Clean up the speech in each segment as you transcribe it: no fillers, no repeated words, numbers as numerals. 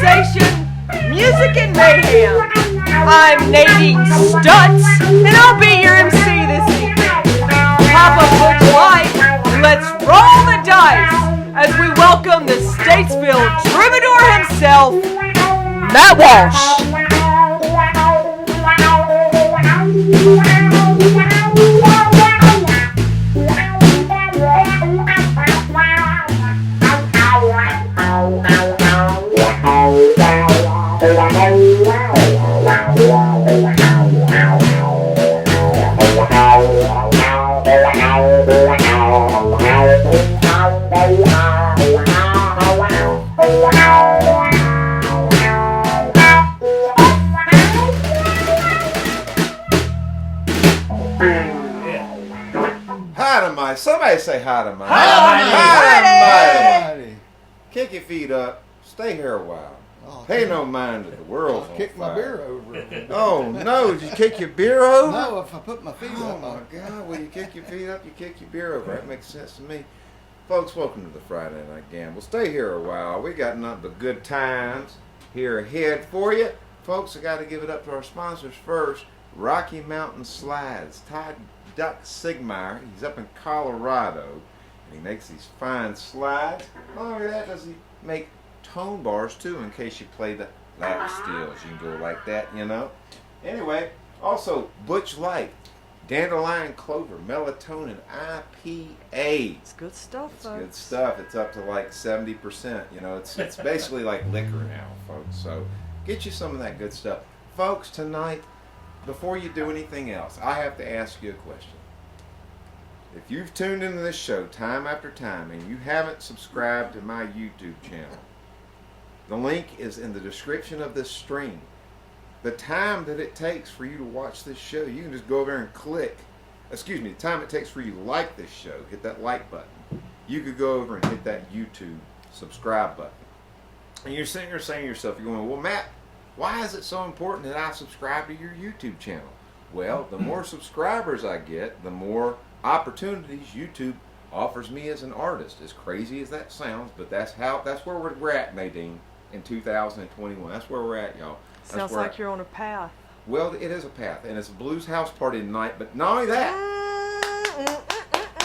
sensation, music and mayhem. I'm Nadine Stutz, and I'll be your MC this evening. Pop a Butch Light, and let's roll the dice as we welcome the Statesville troubadour himself, Matt Walsh. Somebody say hi to Mike. Hi to Mike. Kick your feet up. Stay here a while. Pay no mind to the world. Kick my beer over. Oh no! Did you kick your beer over? No, if I put my feet up. Oh my God! Well, you kick your feet up, you kick your beer over. That makes sense to me. Folks, welcome to the Friday Night Gamble. Stay here a while. We got nothing but good times here ahead for you. Folks, I got to give it up to our sponsors first. Rocky Mountain Slides. Duck Sigmeyer. He's up in Colorado, and he makes these fine slides. Not only that, does he make tone bars too, in case you play the lap steels. You can go like that, you know. Anyway, also Butch Light, Dandelion Clover, Melatonin IPA. It's good stuff, It's folks. good stuff. It's up to like 70%. You know, it's basically like liquor now, folks. So get you some of that good stuff, folks. Tonight, before you do anything else, I have to ask you a question. If you've tuned into this show time after time and you haven't subscribed to my YouTube channel, the link is in the description of this stream. The time that it takes for you to watch this show, you can just go over there and click. Excuse me, the time it takes for you to like this show, hit that like button. You could go over and hit that YouTube subscribe button. And you're sitting there saying to yourself, you're going, well, Matt, why is it so important that I subscribe to your YouTube channel? Well, the more subscribers I get, the more opportunities YouTube offers me as an artist. As crazy as that sounds, but that's where we're at, Nadine, in 2021. That's where we're at, y'all. Sounds like you're on a path. Well, it is a path, and it's a blues house party tonight. But not only that,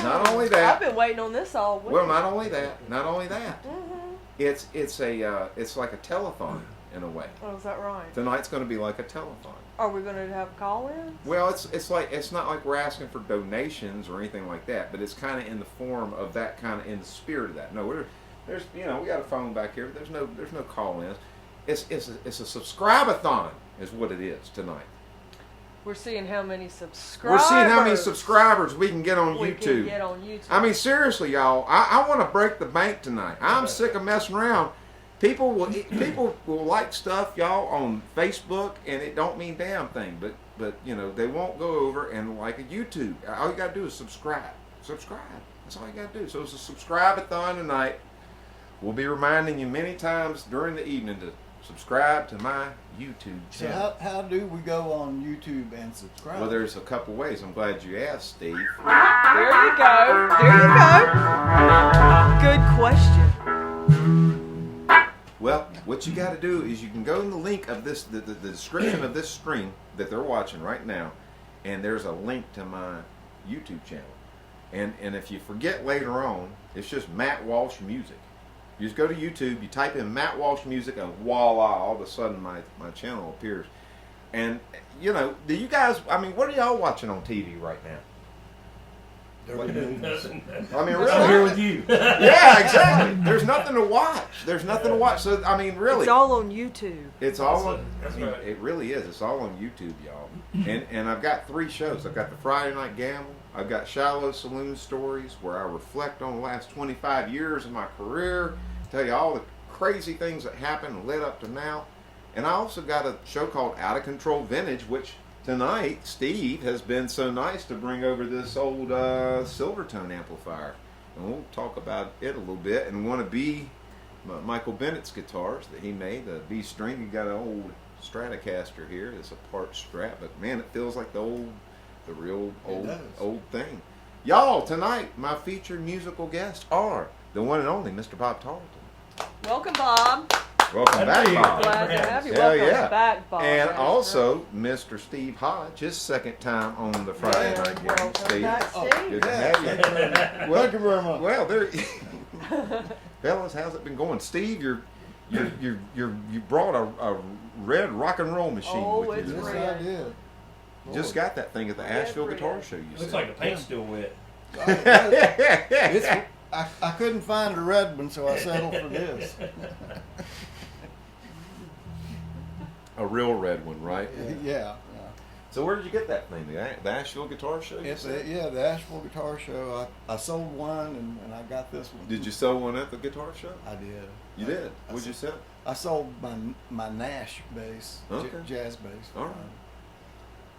not only that. I've been waiting on this all week. Well, not only that. Mm-hmm. It's like a telethon in a way. Oh, is that right? Tonight's going to be like a telethon. Are we going to have call-ins? Well, it's not like we're asking for donations or anything like that, but it's kind of in the form of that, kind of in the spirit of that. No, we got a phone back here. But there's no call-ins. It's a subscribe-a-thon is what it is tonight. We're seeing how many subscribers. We're seeing how many subscribers we can get on YouTube. I mean, seriously, y'all, I want to break the bank tonight. I'm sick of messing around. People will like stuff, y'all, on Facebook, and it don't mean damn thing. But you know, they won't go over and like a YouTube. All you gotta do is subscribe. Subscribe. That's all you gotta do. So it's a subscribe-a-thon tonight. We'll be reminding you many times during the evening to subscribe to my YouTube channel. So how do we go on YouTube and subscribe? Well, there's a couple ways. I'm glad you asked, Steve. There you go. Good question. Well, what you got to do is you can go in the link of this, the description of this stream that they're watching right now, and there's a link to my YouTube channel. And if you forget later on, it's just Matt Walsh Music. You just go to YouTube, you type in Matt Walsh Music, and voila, all of a sudden my channel appears. And, you know, do you guys, I mean, what are y'all watching on TV right now? Nothing. I mean, really? I'm here with you. Yeah, exactly. There's nothing to watch. So, I mean, really. It's all on YouTube. It's all on, That's I mean, right. It really is. It's all on YouTube, y'all. And I've got 3 shows. I've got the Friday Night Gamble. I've got Shallow Saloon Stories, where I reflect on the last 25 years of my career, tell you all the crazy things that happened and led up to now. And I also got a show called Out of Control Vintage, which tonight Steve has been so nice to bring over this old Silvertone amplifier. And we'll talk about it a little bit. And want to be Michael Bennett's guitars that he made, the B string. You got an old Stratocaster here. It's a part Strat, but man, it feels like the real old thing. Y'all, tonight my featured musical guests are the one and only Mr. Bob Tarleton. Welcome, Bob. Welcome back, Bob. Glad to have you. Hell Welcome yeah. back, Bob. And That's also, Mr. Steve Hodge, his second time on the Friday Yeah. night game. Welcome Steve, back, Oh, Steve. good to have you. Thank you very much. Well, there, fellas, how's it been going? Steve, you brought a red rock and roll machine Oh, with it's you. Yes, red. I did. Just got that thing at the Asheville red. Guitar Show. You Looks said. like the paint's still wet. I couldn't find a red one, so I settled for this. A real red one, right? Yeah. So where did you get that thing? The Asheville Guitar Show? You said? The Asheville Guitar Show. I sold one and I got this one. Did you sell one at the guitar show? I did. You did. What'd you sell? I sold my Nash bass, Okay. jazz bass. All right.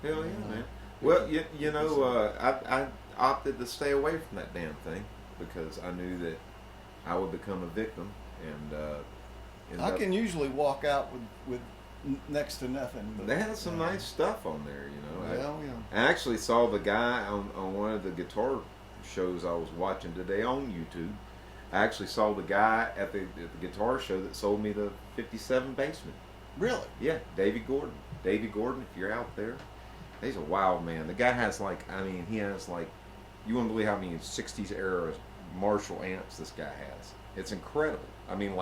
Hell yeah, man. Well, you know, I opted to stay away from that damn thing because I knew that I would become a victim, and I can usually walk out with next to nothing. But, they had some nice stuff on there, you know. Well, yeah. I actually saw the guy on one of the guitar shows I was watching today on YouTube. I actually saw the guy at the guitar show that sold me the 57 Bassman. Really? Yeah, Davey Gordon. Davey Gordon, if you're out there, he's a wild man. The guy has he has you wouldn't believe how many 60s era Marshall amps this guy has. It's incredible. I mean,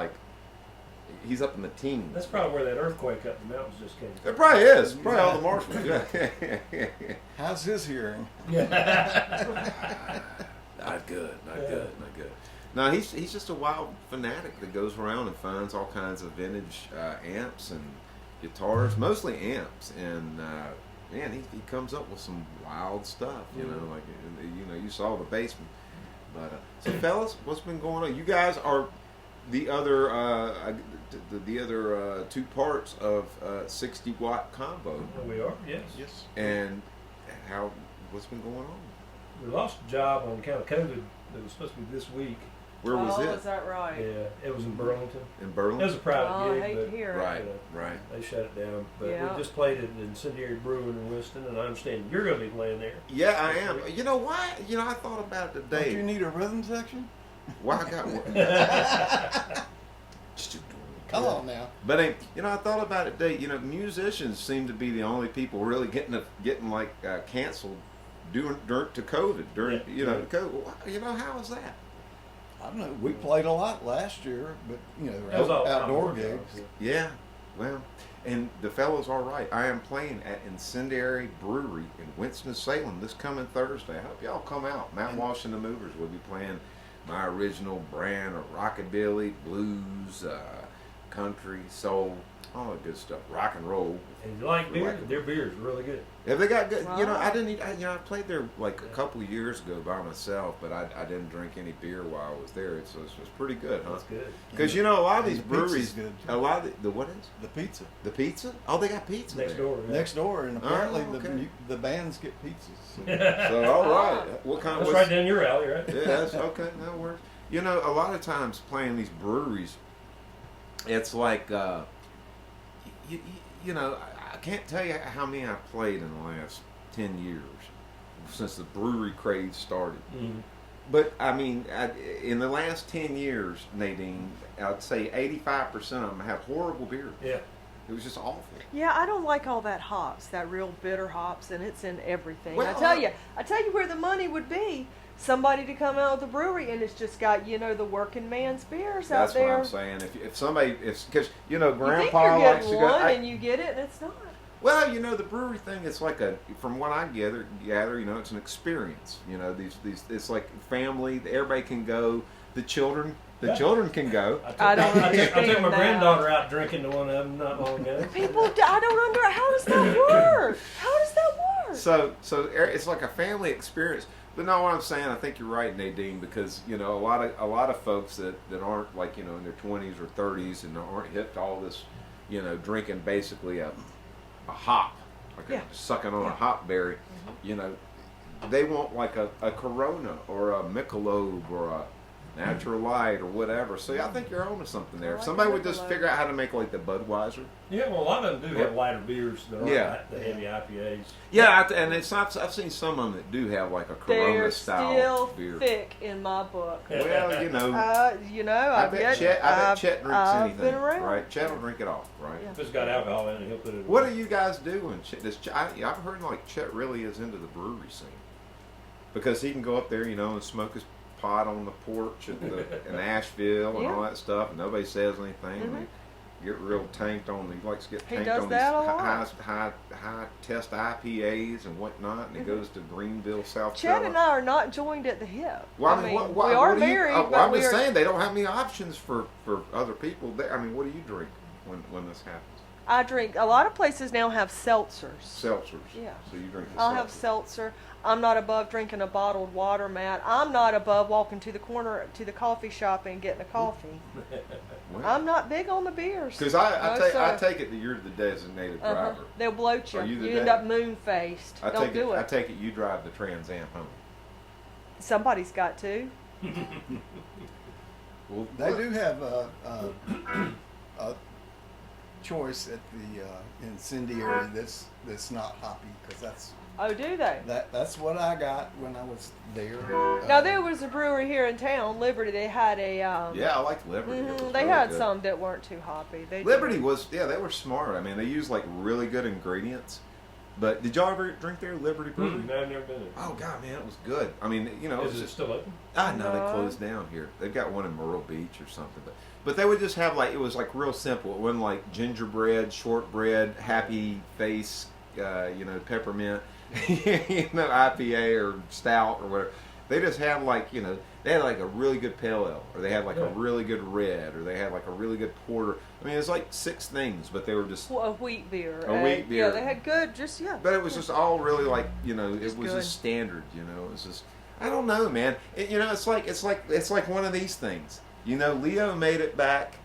he's up in the teens. That's probably where that earthquake up in the mountains just came from. It probably is. Probably all the Marshalls. Yeah. How's his hearing? Not good. Not good. No, he's just a wild fanatic that goes around and finds all kinds of vintage amps and guitars, mostly amps, and man, he comes up with some wild stuff. You know, you saw the Bassman. But so, fellas, what's been going on? You guys are the other two parts of 60-watt combo. We are, yes. Yes. And what's been going on? We lost a job on account of COVID that was supposed to be this week. Where was Is it? that right? Yeah, it was in Burlington. In It was Burlington? a private Oh, I gig, hate but to hear it. Right, right. they shut it down. But Yeah. we just played at the Incendiary Brewing in Winston, and I understand you're going to be playing there. Yeah, I am. You know why? You know, I thought about it Don't you today. need a rhythm section? Why I got one? Come on now. But I thought about it today. You know, musicians seem to be the only people really getting canceled during to COVID. During COVID. You know, how is that? I don't know. We played a lot last year, but That was all outdoor jobs. gigs. Yeah, well, and the fellows are right. I am playing at Incendiary Brewery in Winston-Salem this coming Thursday. I hope y'all come out. Matt Walsh and the Movers will be playing my original brand of rockabilly, blues, country, soul, all that good stuff, rock and roll. And you like beer? Their beer is really good. Have they got good? You know, Wow. I didn't eat. I played there a couple of years ago by myself, but I didn't drink any beer while I was there. It's pretty good, huh? That's good. Because a lot of And these the pizza's breweries, good, too. a lot of the what is The pizza. the pizza? Oh, they got pizza Next there. door. Yeah. Next door, and apparently okay. the bands get pizzas. So all right, what kind? That's What's, right down your alley, right? Yeah, that's okay. That works. You know, a lot of times playing these breweries, it's like, you know, I can't tell you how many I've played in the last 10 years since the brewery craze started. Mhm. But I mean, in the last 10 years, Nadine, I'd say 85% of them have horrible beer. Yeah. It was just awful. Yeah, I don't like all that hops, that real bitter hops, and it's in everything. Well, I tell you where the money would be. Somebody to come out of the brewery and it's just got the working man's beers That's out there. what I'm saying. If somebody, because You think Grandpa you're likes to getting go. one and you get it, and it's not. Well, the brewery thing, it's like from what I gather, it's an experience. These it's like family. Everybody can go. The children can go. I don't I took understand my that. granddaughter out drinking to one of them not long ago. People, I don't how does that work? How does that work? So it's like a family experience. But no, what I'm saying, I think you're right, Nadine, because a lot of folks that aren't in their 20s or 30s and aren't hip to all this, drinking basically a hop, sucking on a hop berry, they want like a Corona or a Michelob or natural light or whatever. So I think you're onto something there. I If like somebody the would just light. figure out how to make like the Budweiser. Yeah, well, a lot of them do have lighter beers that aren't Yeah. the heavy IPAs. Yeah, and it's not. I've seen some of them that do have like a Corona They're style still beer. thick in my book. Well, you know, I bet Chet drinks I've anything, been around. right? Chet will drink it all, right? Yeah. If it's got alcohol in it, he'll put it in. What do you guys do? And I've heard like Chet really is into the brewery scene because he can go up there, you know, and smoke his pot on the porch in Asheville and all that stuff, and nobody says anything. Mm-hmm. He get real tanked on. He likes to get He tanked does on that a these lot. high test IPAs and whatnot, and he goes to Greenville, South Chet Carolina. and I are not joined at the hip. Well, I mean, what we are what do you- married, well, but I'm we just are. saying they don't have any options for other people. I mean, what do you drink when this happens? I drink. A lot of places now have seltzers. Seltzers. Yeah. So you drink the I'll have seltzer. seltzer. I'm not above drinking a bottled water, Matt. I'm not above walking to the corner to the coffee shop and getting a coffee. Well, I'm not big on the beers. because I No, sir. take it that you're the designated driver. They'll bloat you. Are you the You end dad? up moon faced. I Don't do I it. take it you drive the Trans Am home. Somebody's got to. Well, They do have a choice at the incendiary that's not hoppy because Oh, do they? that's what I got when I was there. Now there was a brewery here in town, Liberty. They had a. Yeah, I like Liberty. It was They really had good. some that weren't too hoppy. They Liberty was, they were smart. I mean, they used like really good ingredients. But did y'all ever drink there, Liberty Brewery? No, I've never been there. Oh God, man, it was good. I mean, you know, it was Is it just. still open? No, they closed down here. They've got one in Myrtle Beach or something. But they would just have like, it was like real simple. It wasn't like gingerbread, shortbread, happy face, peppermint, IPA or stout or whatever. They just had like, they had like a really good pale ale, or they had like a really good red, or they had like a really good porter. I mean, it's like 6 things, but they were just. A wheat beer. A wheat beer. Yeah, they had good. But it was just all really like, it was good. just standard. It was just. I don't know, man. It's like one of these things. Leo made it back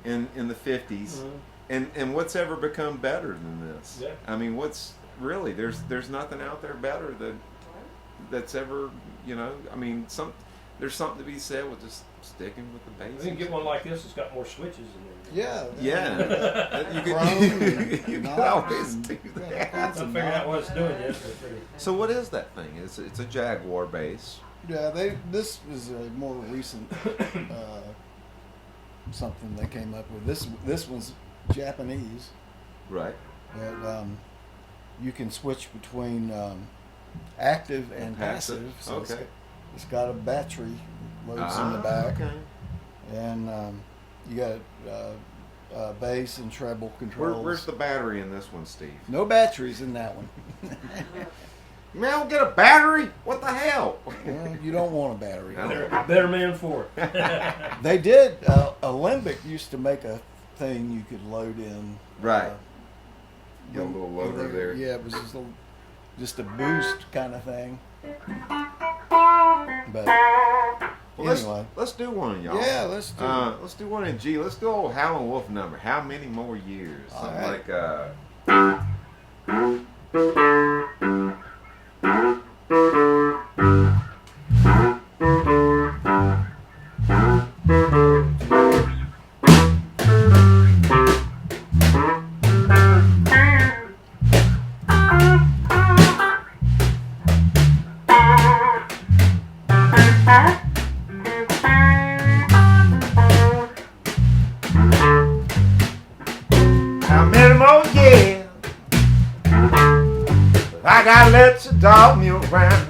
in the 50s, and what's ever become better than this? Yeah. I mean, what's really there's nothing out there better that's ever I mean there's something to be said with just sticking with the basics. You can get one like this. It's got more switches in there. Yeah. You can always do that. I haven't figured out what it's doing yet. So what is that thing? It's a Jaguar base. Yeah, this is a more recent something they came up with. This one's Japanese, Right. but you can switch between active and passive. So Okay. it's got a battery loads in the back, Okay. and you got bass and treble controls. Where's the battery in this one, Steve? No batteries in that one. Man, I don't get a battery? What the hell? Well, you don't want a battery. Better man for it. They did. Alembic used to make a thing you could load in. Right. Get a little loader with there. Yeah, it was just a boost kind of thing. But Well, anyway, let's do one, y'all. yeah, let's do it. Let's do one in G. Let's do old Howlin' Wolf number. How many more years? All Something right. How many more years? I gotta let your dog me around.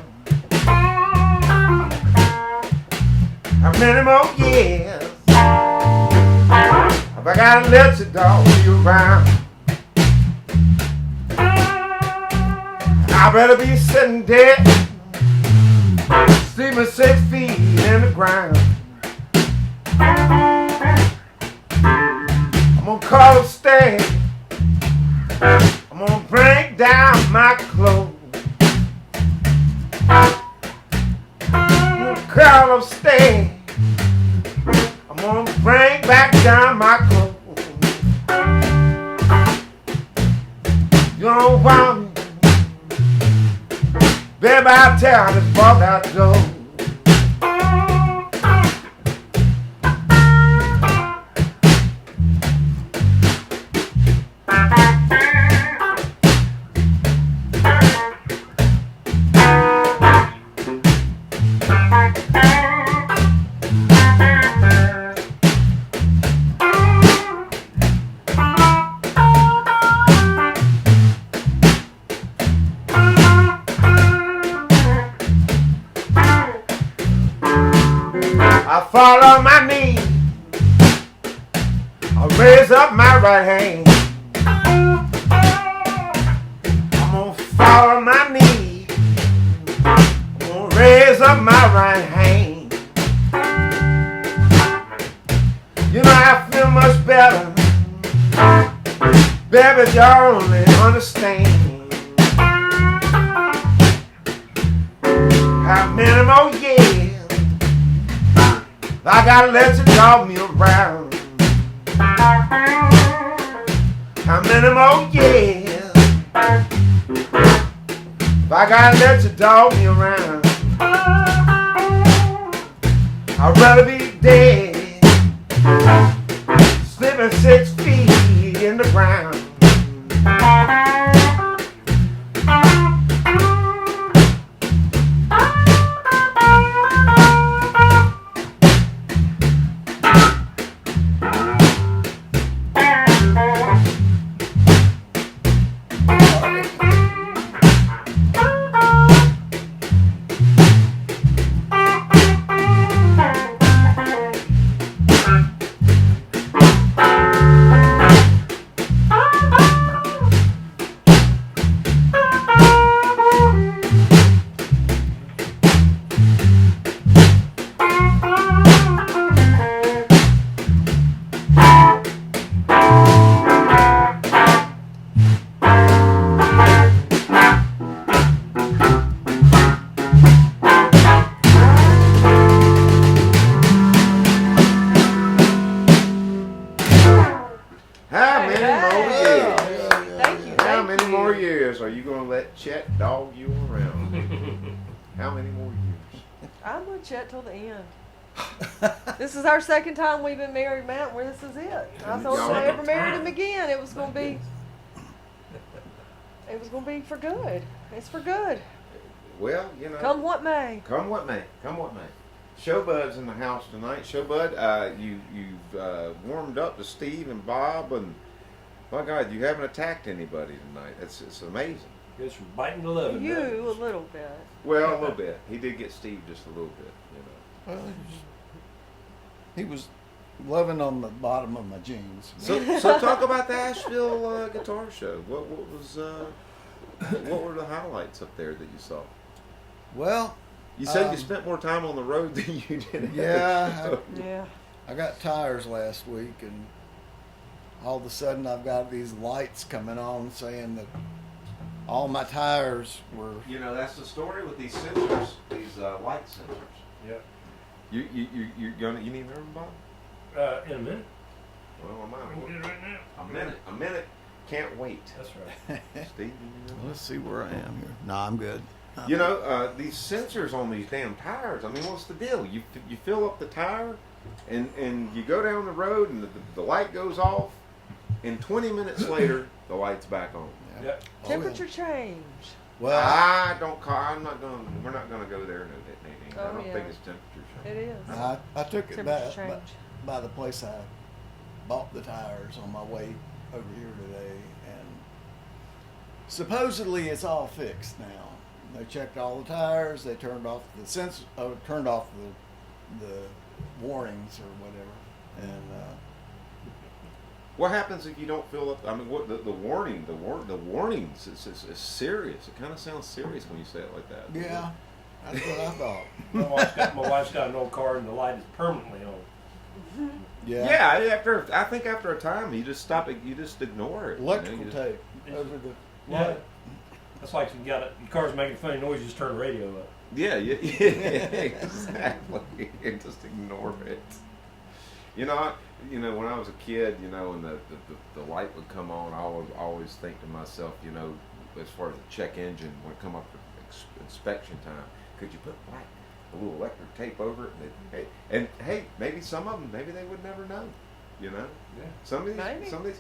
How many more years? Have I gotta let your dog me around? I better be sitting dead, see me 6 feet in the ground. I'm gonna call a stay. I'm gonna bring down my clothes. I'm gonna call a stay. I'm gonna bring back down my clothes. You don't want me, baby, I'll tell how this bug out goes. I fall on my knee. I raise up my right hand. I'm gonna fall on my knee. I'm gonna raise up my right hand. You know I feel much better. Baby, you only understand how many more years I gotta let you dog me around. How many more years I gotta let you dog me around? I'd rather be dead, slipping 6 feet in the ground. Are you going to let Chet dog you around? How many more years? I'm with Chet till the end. This is our second time we've been married, Matt, where this is it. I thought if I ever married him again, it was going to be for good. It's for good. Well, you know. Come what may. Come what may. Come what may. Showbud's in the house tonight. Showbud, you've warmed up to Steve and Bob, and my God, you haven't attacked anybody tonight. It's amazing. It's from biting to loving. You a little bit. Well, a little bit. He did get Steve just a little bit, you know. Well, he was loving on the bottom of my jeans. So talk about the Asheville guitar show. What were the highlights up there that you saw? Well, you said you spent more time on the road than you did. Yeah, I got tires last week, and all of a sudden I've got these lights coming on saying that all my tires were. You know, that's the story with these sensors, these light sensors. Yep. You need them, Bob? In a minute. Well, We can get it right now. A minute. Can't wait. That's right. Steve, you know? Let's see where I am here. No, I'm good. You know, these sensors on these damn tires, I mean, what's the deal? You fill up the tire, and you go down the road, and the light goes off, and 20 minutes later, the light's back on. Yeah. Yep. Temperature change. Well, I'm not going. We're not going to go there, Nadine. I don't think it's temperature change. It is. I took it Temperature back change. by the place I bought the tires on my way over here today, and supposedly it's all fixed now. They checked all the tires. They turned off the turned off the warnings or whatever. And What happens if you don't fill up? I mean, what the warnings? Is serious. It kind of sounds serious when you say it like that. yeah, that's what I thought. My wife's got an old car, and the light is permanently on. Yeah. Yeah. I think after a time, you just stop it. You just ignore it. Electrical you tape over the Yeah. light. That's like you got it. Your car's making a funny noise. You just turn the radio up. Yeah, exactly. And just ignore it. You know, when I was a kid, and the light would come on, I would always think to myself, as far as the check engine, when it come up for inspection time, could you put a little electric tape over it? And hey, maybe some of them, maybe they would never know. Yeah. Some of these,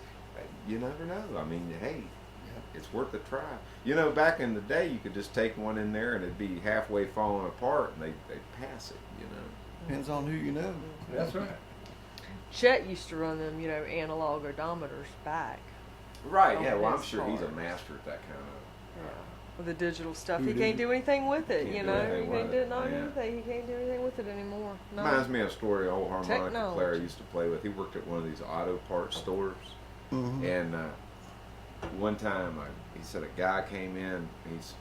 you never know. I mean, hey. It's worth a try. Back in the day, you could just take one in there and it'd be halfway falling apart, and they'd pass it. Depends on who you know. That's right. Chet used to run them, analog odometers back. Right. Oh, Yeah. Well, I'm his sure he's a cars. master at that kind of. with the digital stuff. Who He did? can't do anything with it, Can't you do know. anything He with can't it. do Yeah. anything. He can't do anything with it anymore. No. Reminds me of a story of old harmonica Technology. player I used to play with. He worked at one of these auto parts stores, and one time he said a guy came in.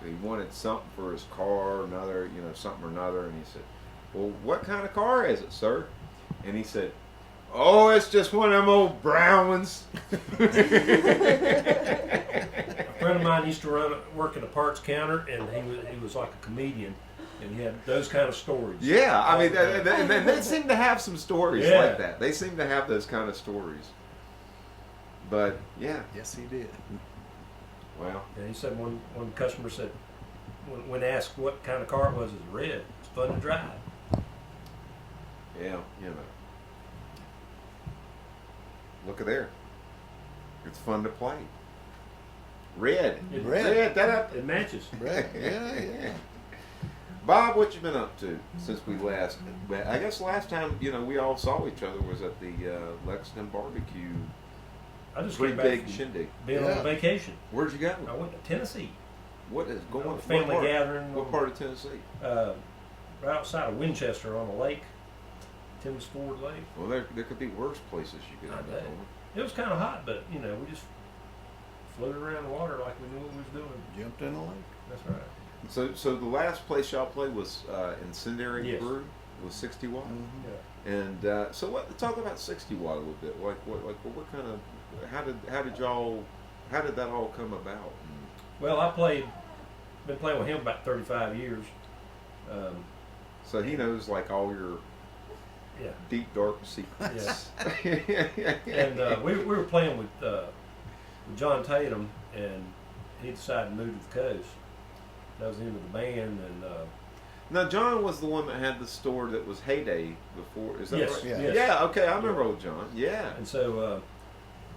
He wanted something for his car, another, something or another, and he said, "Well, what kind of car is it, sir?" And he said, "Oh, it's just one of them old brown ones." A friend of mine used to work at a parts counter, and he was like a comedian, and he had those kind of stories. Yeah, I mean, they seem to have some stories Yeah. like that. They seem to have those kind of stories. But yeah, Yes, he did. well, And he said one customer said, when asked what kind of car it was, it's red. It's fun to drive. yeah, Look at there. It's fun to play. Red. Red. It matches. Right. Yeah. Bob, what you been up to since we last? I guess last time we all saw each other was at the Lexington barbecue. I just Pretty came back big from shindig. being Yeah. on vacation. Where'd you go? I went to Tennessee. What is going on? Family gathering. What part of Tennessee? Right outside of Winchester on a lake, Timms Ford Lake. Well, there could be worse places you could I end up bet. on. It was kind of hot, but we just floated around the water like we knew what we was doing. Jumped in the lake. That's right. So the last place y'all played was Incendiary Yes. Brew. Was 60 watt. Yeah. And so talk about 60 watt a little bit. What kind of how did that all come about? Well, been playing with him about 35 years. So he knows like all your Yeah. deep dark secrets. And we were playing with John Tatum, and he decided to move to the coast. That was the end of the band, and Now John was the one that had the store that was Heyday before. Is that Yes, right? yeah. yes. Yeah. Okay, I remember old John. Yeah. And so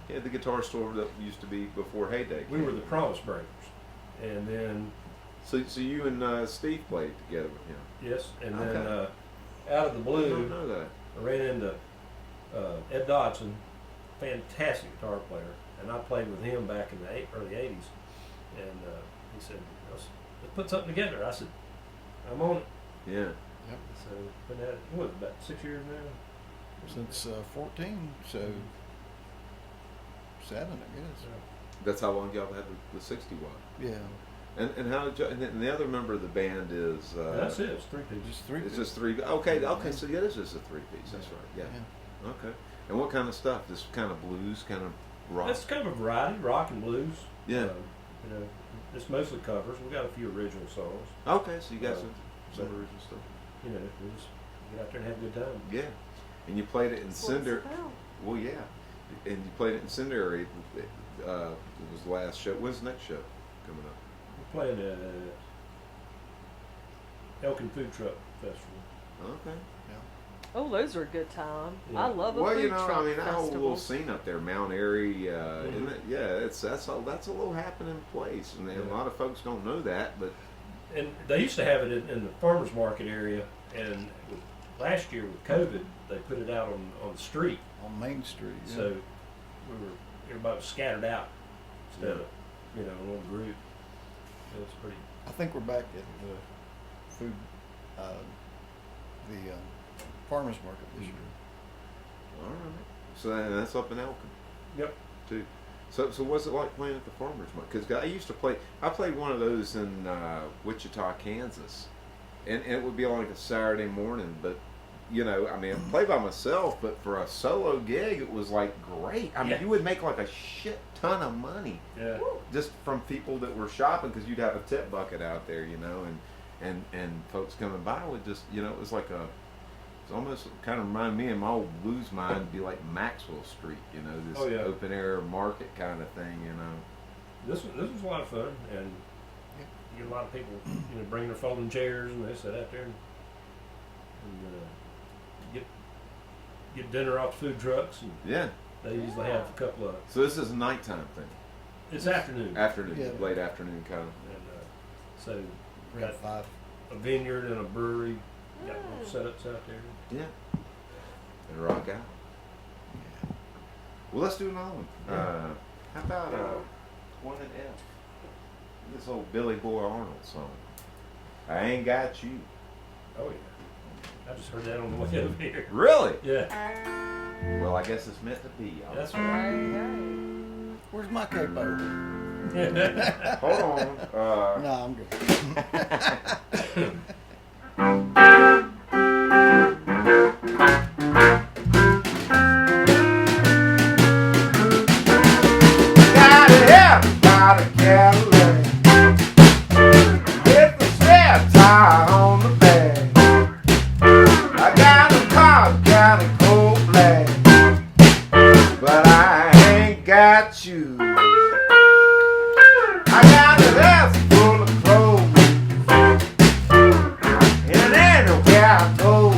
He had the guitar store that used to be before Heyday. we were the Promise Breakers, and then So you and Steve played together with him. yes, and Okay. then out of the I blue, don't know that. I ran into Ed Dodson, fantastic guitar player, and I played with him back in the early '80s. And he said, "Let's put something together." I said, "I'm on it." Yeah. So been at it, what, about 6 years now? Since 14, so 7, I guess. That's how long y'all had the 60 watt. Yeah. And how did and the other member of the band is That's it. It's 3 pieces. Just 3. it's just 3. Okay, so yeah, it is just a 3-piece. That's right. Yeah. Okay. And what kind of stuff? Just kind of blues, kind of rock. That's kind of a variety, rock and blues. Yeah. It's mostly covers. We got a few original songs. Okay, so you got Uh, some but- original stuff. We just get out there and have a good time. Yeah. And you played it in That's what it's Cinder. about. Well, yeah. And you played it in Incendiary. It was the last show. When's the next show coming up? We're playing at Elkin Food Truck Festival. Okay. Oh, those are a good time. Yeah. I love a Well, food truck I mean, that whole festival. little scene up there, Mount Airy, isn't Mhm. it? Yeah, that's a little happening place, and a Yeah. lot of folks don't know that. But And they used to have it in the farmers market area, and last year with COVID, they put it out on the street. On Main Street. Yeah. So everybody was scattered out instead of in one group. It was pretty. I think we're back at the food, the farmers market this year. all right, so that's up in Elkin Yep. too. So what's it like playing at the farmers market? Because I used to play. I played one of those in Wichita, Kansas, and it would be like a Saturday morning. But I mean, I play by myself, but for a solo gig, it was like great. I mean, Yeah. you would make like a shit ton of money Yeah. just from people that were shopping, because you'd have a tip bucket out there, and folks coming by would just, it was like it's almost kind of reminded me of my old blues mind, it'd be like Maxwell Street, this Oh, yeah. open air market kind of thing, This was a lot of fun, and you get a lot of people, bringing their folding chairs, and they sit out there and get dinner off the food trucks, and Yeah. they usually have a couple of. So this is a nighttime thing, It's afternoon, afternoon, Yeah. late afternoon kind of. and so we Around got 5. a vineyard and a brewery, got little setups out there. Yeah. And rock out. Well, let's do another one. How about one and F? this old Billy Boy Arnold song. I Ain't Got You. Oh yeah. I just heard that on the way over here. Really? Yeah. Well, I guess it's meant to be. Y'all. That's right. Where's my capo? Hold on. No, I'm good. Got a Cadillac with the spare tire on the back. I got a car, got a cold black, but I ain't got you. I got a desk full of clothes, and anywhere I go,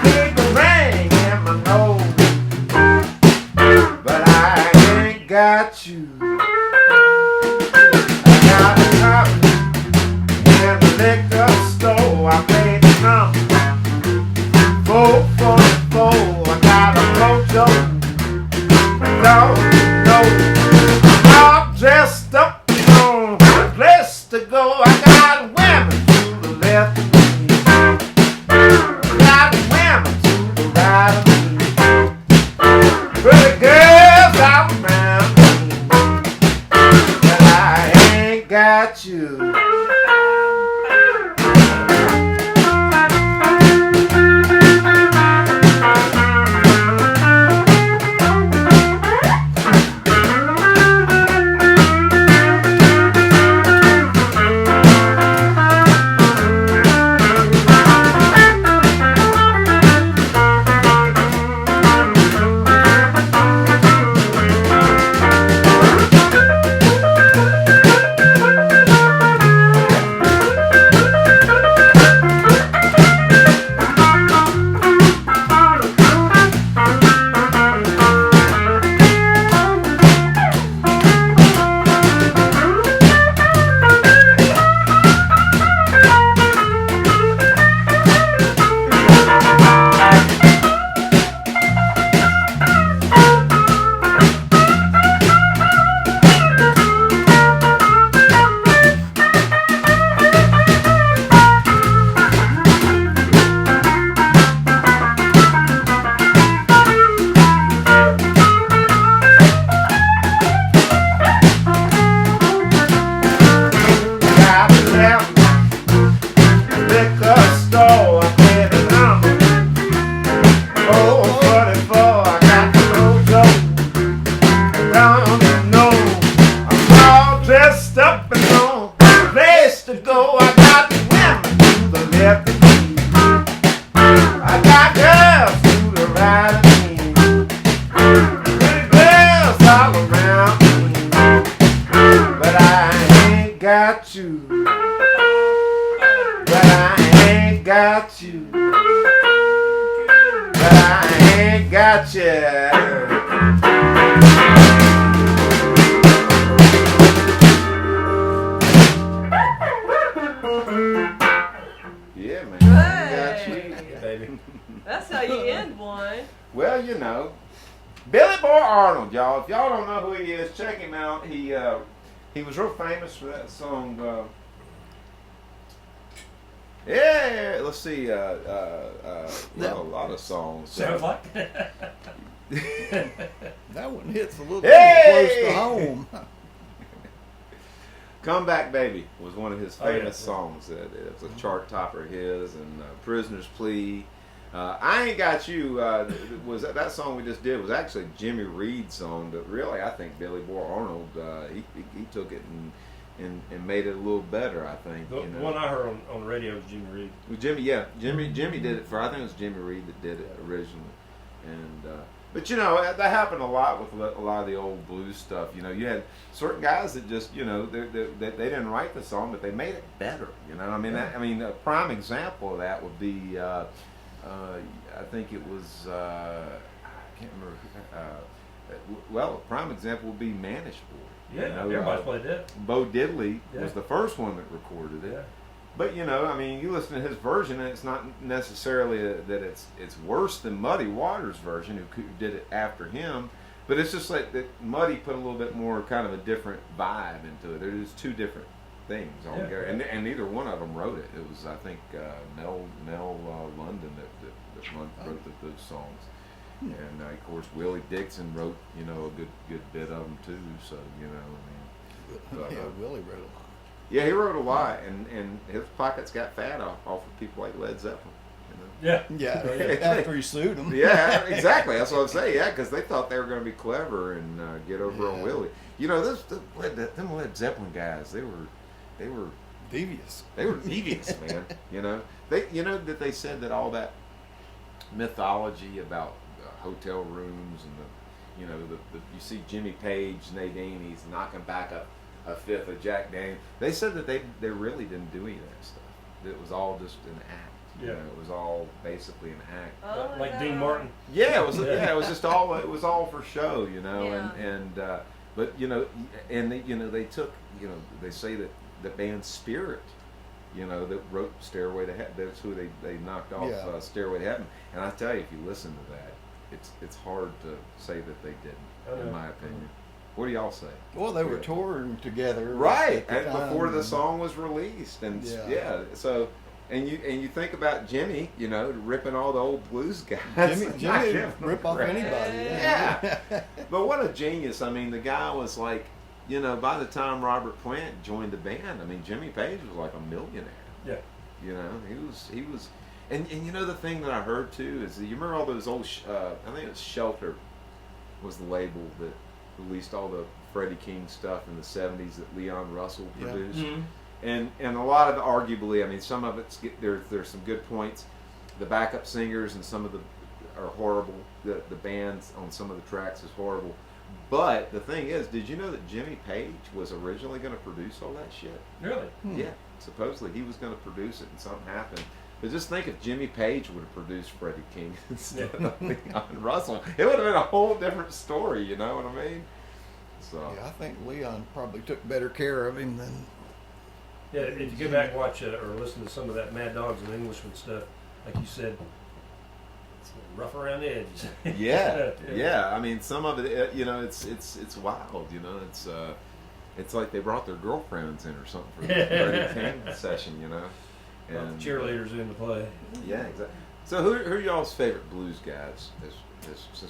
keep a ring in my nose, but I ain't got you. I got a copy in the liquor store. I paid the number 444. I got a mojo. No, I'm all dressed up on a place to go. I got women to the left of me. I got women to the right of me. Pretty girls all around me, but I ain't got you. Got you, but I ain't got you, but I ain't got you. Yeah, man. I got you, Baby. That's how you end one. Well, you know, Billy Boy Arnold, y'all. If y'all don't know who he is, check him out. He was real famous for that song. Yeah, let's see. Well, a lot of songs. Sounds like. That one hits a little Hey! close to home. Come Back Baby was one of his Oh, yeah. famous songs. It was a chart topper of his, and Prisoner's Plea. I Ain't Got You was that song we just did was actually a Jimmy Reed song, but really I think Billy Boy Arnold he took it and made it a little better. I think The one I heard on the radio was Jimmy Reed. Well, Jimmy did it for, I think it was Jimmy Reed that did it originally, and but you know that happened a lot with a lot of the old blues stuff. You know, you had certain guys that just they didn't write the song, but they made it better. You know, I mean, a prime example of that would be I think it was I can't remember. Well, a prime example would be Manish Boy. Yeah, You know, everybody's played that. Bo Diddley Yeah. was the first one that recorded it. Yeah. But you know, I mean, you listen to his version, and it's not necessarily that it's worse than Muddy Waters' version, who did it after him. But it's just like that Muddy put a little bit more kind of a different vibe into it. There's two different things altogether, and neither one of them wrote it. It was, I think, Nell London that wrote those songs. And of course Willie Dixon wrote, you know, a good bit of them too. So you know, I mean, yeah, Willie wrote a lot. Yeah, he wrote a lot, and his pockets got fat off of people like Led Zeppelin. You know? Yeah. After he sued him. Yeah, exactly. That's what I'm saying. Yeah, because they thought they were going to be clever and get over on Willie. You know, them Led Zeppelin guys, they were devious. They were devious, man. You know, they said that all that mythology about hotel rooms and you see Jimmy Page, Nadine, he's knocking back a fifth of Jack Daniels. They said that they really didn't do any of that stuff. It was all just an act. You know, it was all basically an act. Oh, like Dean Martin. Yeah, it was. Yeah, it was just all. It was all for show. You know, Yeah. but you know, and they took. You know, they say that the band Spirit, you know, that wrote Stairway to Heaven. That's who they knocked off Stairway to Heaven. And I tell you, if you listen to that, it's hard to say that they didn't, in my opinion. What do y'all say? Well, they were touring together, right? At the and before the song was released, and so. And you think about Jimmy, you know, ripping all the old blues guys. Jimmy rip off anybody. Yeah. But what a genius! I mean, the guy was like, you know, by the time Robert Plant joined the band, I mean, Jimmy Page was like a millionaire. Yeah. You know, he was, and you know the thing that I heard too is that you remember all those old, I think it was Shelter, was the label that released all the Freddie King stuff in the '70s that Leon Russell produced. Yeah. Mm-hmm. And a lot of it, arguably, I mean, some of it's there's some good points. The backup singers and some of the are horrible. The bands on some of the tracks is horrible. But the thing is, did you know that Jimmy Page was originally going to produce all that shit? Really? Yeah, supposedly he was going to produce it, and something happened. But just think if Jimmy Page would have produced Freddie King instead of Leon Russell, it would have been a whole different story. You know what I mean? So yeah, I think Leon probably took better care of him than. Yeah, if you go back and watch or listen to some of that Mad Dogs and Englishman stuff, like you said, it's rough around the edges. Yeah. I mean, some of it, you know, it's wild. You know, it's like they brought their girlfriends in or something for the Freddie King session. You know, and the cheerleaders in the play. Yeah, exactly. So who are y'all's favorite blues guys?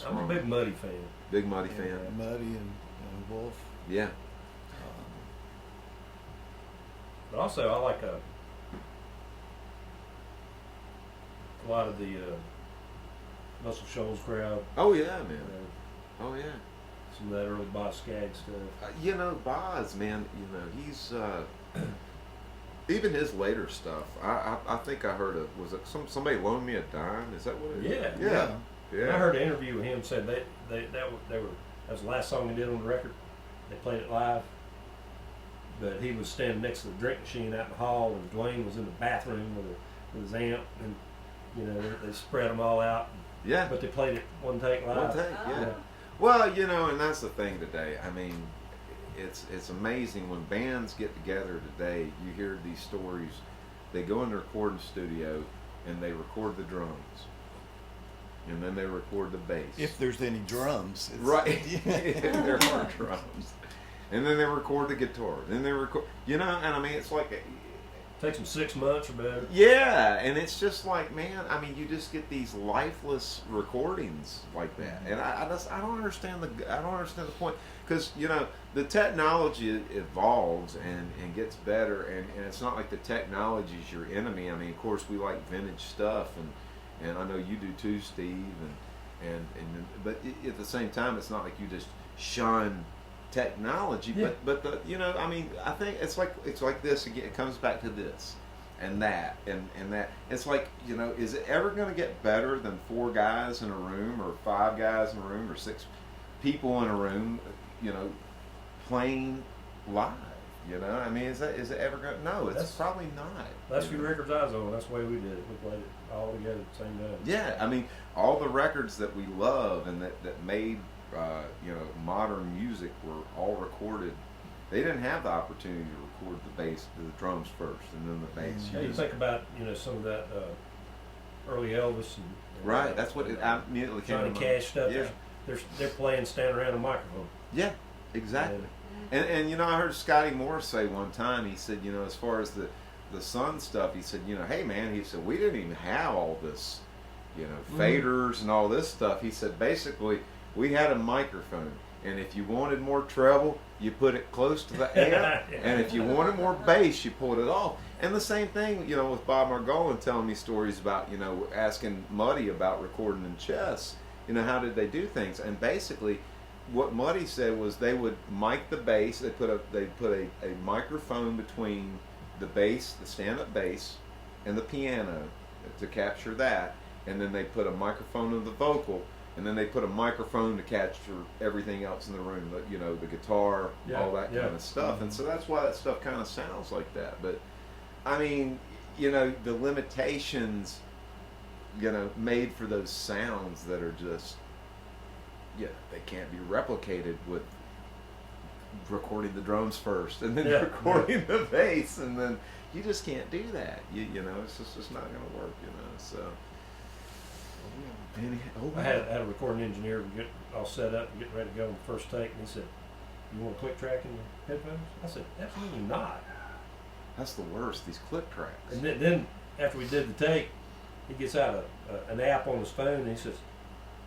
I'm a big Muddy fan. Big Muddy fan. Muddy and Wolf. Yeah. But also, I like a lot of the Muscle Shoals crowd. Oh yeah, man. Oh yeah. Some of that early Boz Scaggs stuff. You know, Boz, man. You know, he's even his later stuff. I think I heard was it somebody loaned me a dime? Is that what it is? Yeah. I heard an interview with him said that was the last song he did on the record. They played it live. But he was standing next to the drink machine out in the hall, and Dwayne was in the bathroom with his amp, and you know they spread them all out. Yeah. But they played it one take live. One take, yeah. Well, you know, and that's the thing today. I mean, it's amazing when bands get together today. You hear these stories. They go in the recording studio and they record the drums, and then they record the bass. If there's any drums, right? If there are drums. And then they record the guitar. Then they record, you know, and I mean, it's like takes them 6 months or better. Yeah, and it's just like, man, I mean, you just get these lifeless recordings like that, and I don't understand the point, because you know the technology evolves and gets better, and it's not like the technology is your enemy. I mean, of course, we like vintage stuff, and I know you do too, Steve, but at the same time, it's not like you just shun technology, but the, you know, I mean, I think it's like this again. It comes back to this and that and that. It's like, you know, is it ever going to get better than 4 guys in a room, or 5 guys in a room, or 6 people in a room, you know, playing live? You know, I mean, is it ever going to? No, it's probably not. That's few records I was on. That's the way we did it. We played it all together at the same time. Yeah, I mean, all the records that we love and that made you know, modern music were all recorded. They didn't have the opportunity to record the bass, the drums first, and then the bass. Yeah, you think about, you know, some of that early Elvis and right. That's what it immediately came to Johnny Cash stuff. Yeah. they're playing standing around a microphone. Yeah, exactly. And you know, I heard Scotty Moore say one time, he said, you know, as far as the Sun stuff, he said, you know, hey man, he said, we didn't even have all this, you know, faders and all this stuff. He said, basically, we had a microphone, and if you wanted more treble, you put it close to the amp, and if you wanted more bass, you pulled it off. And the same thing, you know, with Bob Margolin telling me stories about, you know, asking Muddy about recording in chess, you know, how did they do things? And basically, what Muddy said was they would mic the bass. They put a microphone between the bass, the stand-up bass, and the piano to capture that, and then they put a microphone of the vocal, and then they put a microphone to capture everything else in the room. You know, the guitar, all that kind of stuff. And so that's why that stuff kind of sounds like that. But I mean, you know, the limitations, you know, made for those sounds that are just, yeah, they can't be replicated with recording the drums first and then recording the bass, and then you just can't do that. You know, it's just not going to work. You know, so. I had a recording engineer get all set up and getting ready to go on the first take, and he said, "You want a click track in the headphones?" I said, "Absolutely not." That's the worst. These click tracks. And then after we did the take, he gets out an app on his phone, and he says,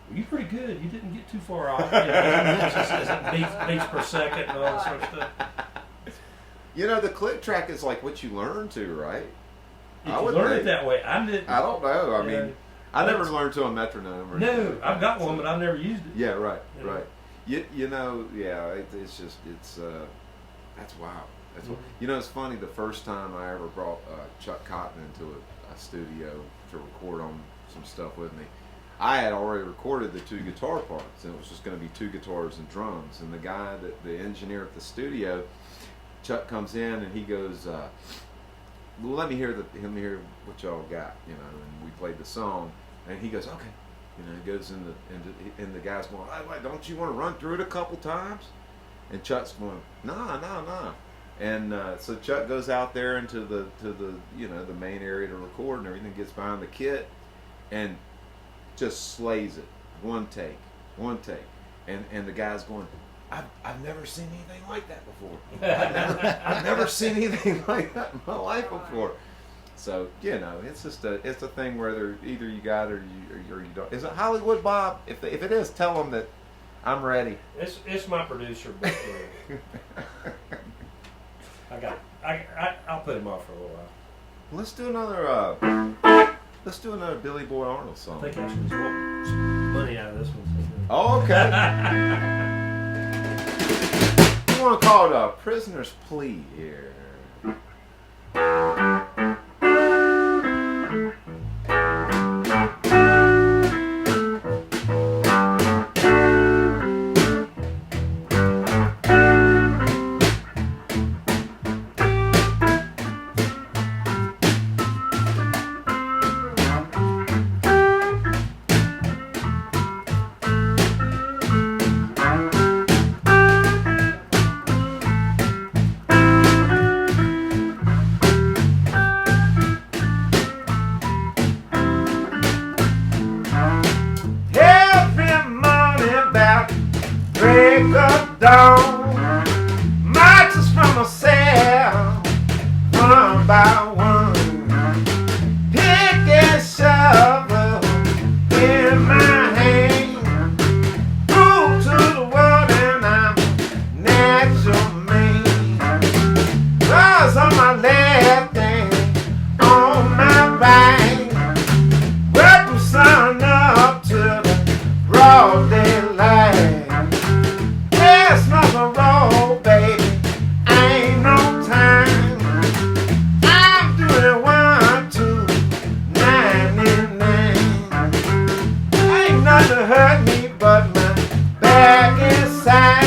"Well, you're pretty good. You didn't get too far off." You know, it's just beats per second and all that sort of stuff. You know, the click track is like what you learn to, right? If you learn it that way, I didn't. I don't know. I mean, I never learned to a metronome. Or no, I've got one, but I've never used it. Yeah, right, right. You know, yeah, it's just, that's wild. That's you know, it's funny, the first time I ever brought Chuck Cotton into a studio to record on some stuff with me, I had already recorded the two guitar parts, and it was just going to be two guitars and drums. And the guy, the engineer at the studio, Chuck comes in and he goes, well, let me hear what y'all got, you know. And we played the song, and he goes, okay, you know. He goes and the guy's going, hey, don't you want to run through it a couple times? And Chuck's going, nah. And so Chuck goes out there into the you know, the main area to record, and everything gets behind the kit, and just slays it. One take. And the guy's going, I've never seen anything like that before. I've never seen anything like that in my life before. So, you know, it's a thing where either you got it or you don't. Is it Hollywood Bob? If it is, tell them that I'm ready. It's my producer, but I'll put him off for a little while. Let's do another Billy Boy Arnold song. I think I should just want some money out of this one. Oh, okay. We want to call it a Prisoner's Plea here. Dawn marches from a cell, one by one, pick and shovel in my hand, prove to the world and I'm a natural man. Cause on my left and on my right, work from sun up to the broad daylight. There's nothing wrong, baby, ain't no time. I'm doing 1, 2, 99. Ain't nothing to hurt me but my back inside.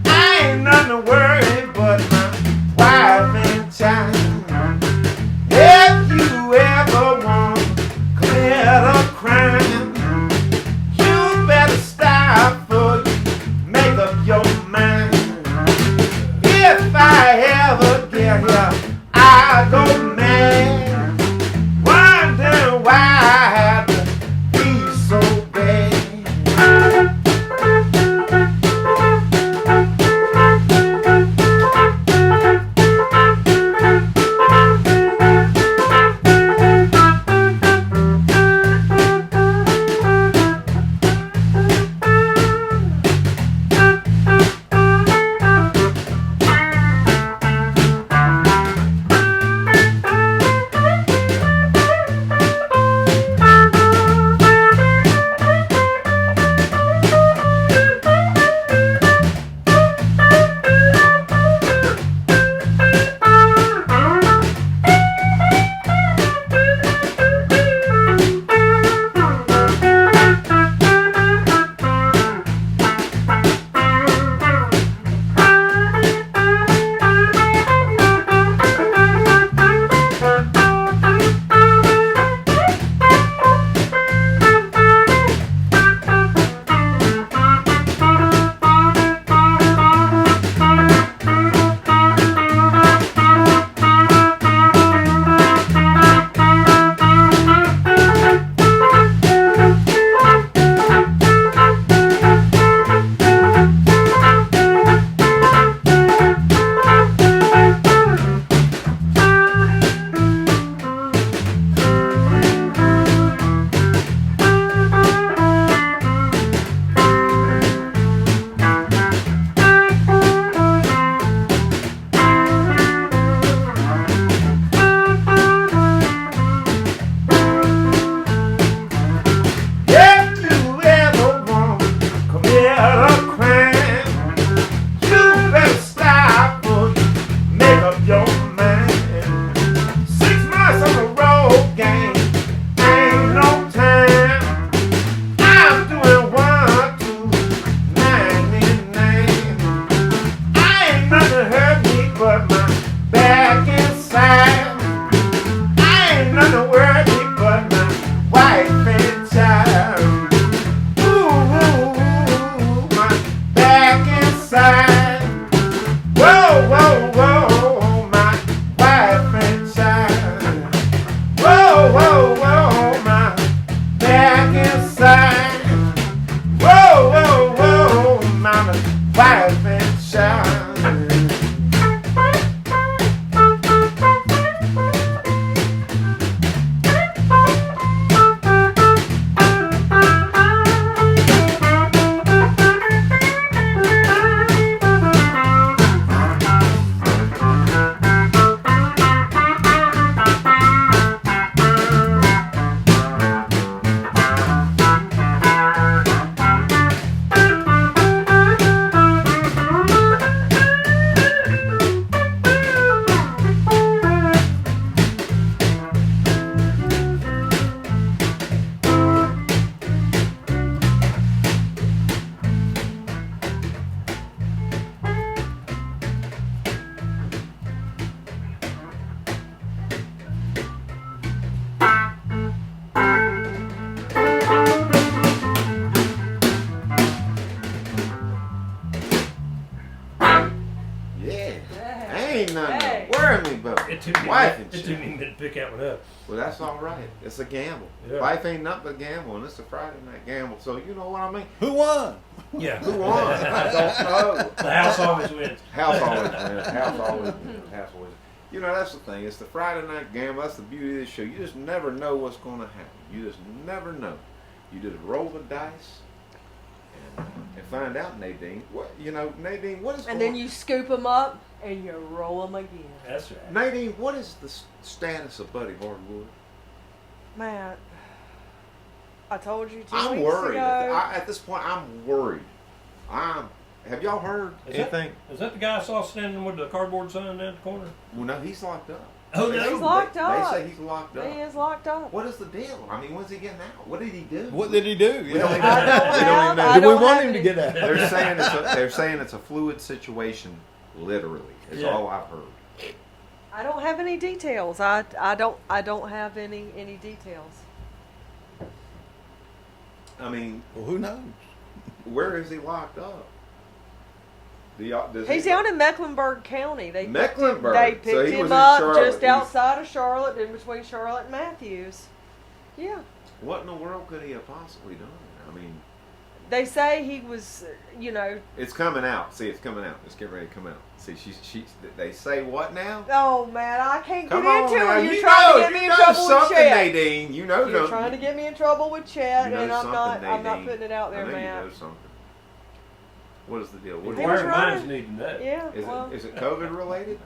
Ain't nothing to worry but my wife and child. If you ever want to commit a crime, you better stop for you. Make up your mind. If I ever get here, I go mad, wondering why I have to be so bad. Hey. Where am I both? It took me Wife a and minute to pick that one up. Well, that's all right. It's a gamble. Yeah. Life ain't nothing but a gamble, and it's a Friday night gamble. So you know what I mean? Who won? Yeah. Who won? I don't know. The house always wins. House always wins. House always wins. House always. You know, that's the thing. It's the Friday night gamble. That's the beauty of this show. You just never know what's going to happen. You just never know. You just roll the dice and find out, Nadine. Nadine, what is And going then you scoop them up and you roll them again. That's right. Nadine, what is the status of Buddy Hardwood? Matt, I told you 2 I'm weeks worried. ago. At this point, I'm worried. Have y'all heard anything? Is that the guy I saw standing with the cardboard sign down at the corner? Well, no, he's locked up. Oh, He's no. locked up. They say he's locked up. He is locked up. What is the deal? I mean, when's he getting out? What did he do? What did he do? We don't even I don't know. have- Do we don't want have him to any- get out? They're saying it's a fluid situation, literally. Is Yeah. all I've heard. I don't have any details. I don't have any details. I mean, Well, who knows? where is he locked up? He's down in Mecklenburg County. Mecklenburg. They So picked he was him in up Charlotte. just outside of Charlotte, in between Charlotte and Matthews. Yeah. What in the world could he have possibly done? I mean, They say he was, it's coming out. See, it's coming out. It's getting ready to come out. See, they say what now? oh man, I can't Come get on into now. it. You're You trying know, to get me you in know trouble with something, Chet. Nadine. You know, You're trying to get me in trouble with Chet, you know and I'm not something, putting it out there, I know Matt. you know something. What is the deal? What He was Inquiring running. minds need to know. Yeah. is well, it COVID related?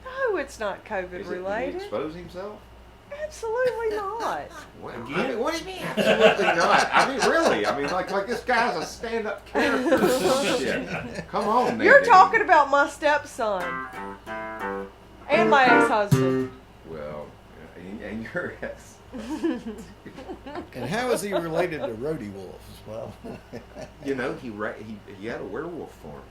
no, it's not COVID Did he related. expose himself? Absolutely not. Well, Again? I mean, what do you mean? Absolutely not. I mean, really. I mean, like this guy's a stand-up character. Or some shit. Come on, You're Nadine. talking about my stepson and my ex-husband. Well, and your ex. And how is he related to Rhodey Wolf? Well, You know, he had a werewolf form.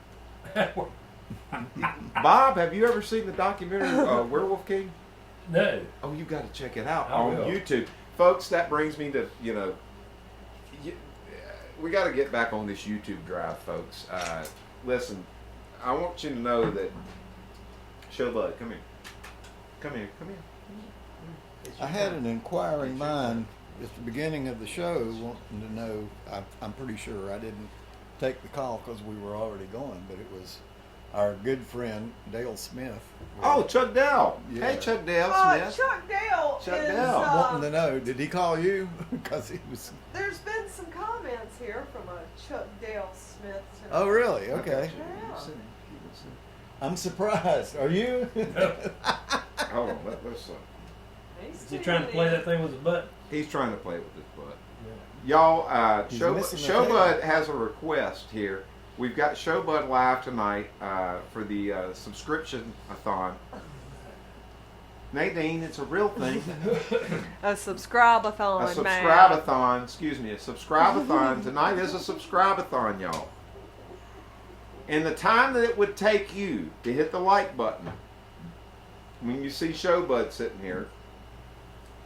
Bob, have you ever seen the documentary Werewolf King? No. Oh, you got to check it out I on will. YouTube, folks. That brings me to we got to get back on this YouTube drive, folks. Listen, I want you to know that. Show Bud, come here. Come here. I had an inquiring mind at the beginning of the show wanting to know. I'm pretty sure I didn't take the call because we were already going, but it was our good friend Dale Smith. Oh, Chuck Dell. Yeah. Hey, Chuck Dell Smith. Chuck Dale Chuck is. Dell. Wanting to know, did he call you? Because he was. There's been some comments here from a Chuck Dale Smith. tonight. Oh, really? Okay. Yeah. I'm surprised. Are you? Hold on, let's. He's Is he trying to play that thing with his butt? He's trying to play with his butt. Y'all, He's Show, missing the Showbud tail. has a request here. We've got Showbud live tonight for the subscription-a-thon. Nadine, it's a real thing. A subscribe-a-thon, A man. subscribe-a-thon, excuse me, a subscribe-a-thon. Tonight is a subscribe-a-thon, y'all. And the time that it would take you to hit the like button, when you see Showbud sitting here,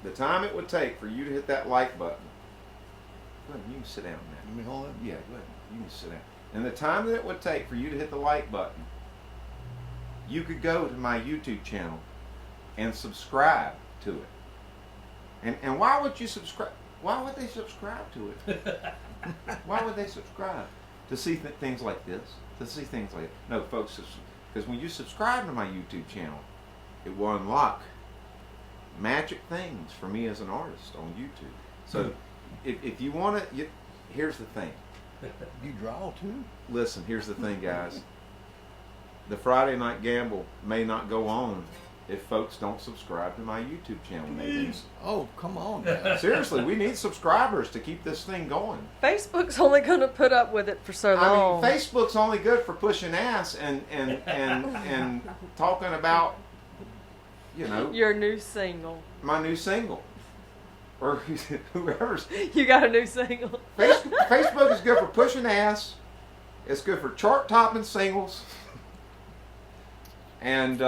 the time it would take for you to hit that like button. Go ahead, you can sit down now. Let me hold it. Yeah, go ahead. You can sit down. And the time that it would take for you to hit the like button, you could go to my YouTube channel and subscribe to it. And why would you subscribe? Why would they subscribe to it? Why would they subscribe? To see things like this? To see things like no, folks, because when you subscribe to my YouTube channel, it will unlock magic things for me as an artist on YouTube. So if you want to, here's the thing. You draw too? Listen, here's the thing, guys. The Friday Night Gamble may not go on if folks don't subscribe to my YouTube channel. Maybe. Oh, come on now. Seriously, we need subscribers to keep this thing going. Facebook's only going to put up with it for so long. I mean, Facebook's only good for pushing ass and talking about, Your new single. my new single. Or whoever's. You got a new single. Facebook is good for pushing ass. It's good for chart-topping singles. And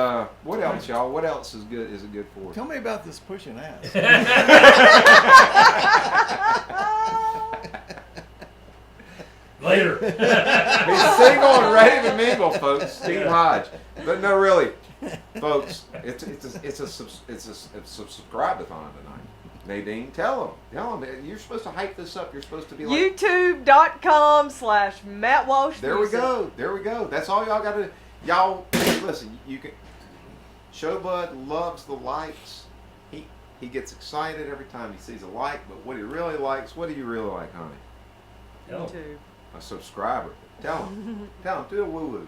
what else, y'all? What else is good? Is it good for? Tell me about this pushing ass. Later. He's single and ready to mingle, folks. Steve Hodge. But no, really, folks, it's a subscribe-a-thon tonight. Nadine, tell them. You're supposed to hype this up. You're supposed to be like YouTube.com/Matt Walsh. There we go. That's all y'all got to do. Y'all, listen, you can. Showbud loves the likes. He gets excited every time he sees a like, but what he really likes, what do you really like, honey? YouTube. A subscriber. Tell him. Do the woo-woos.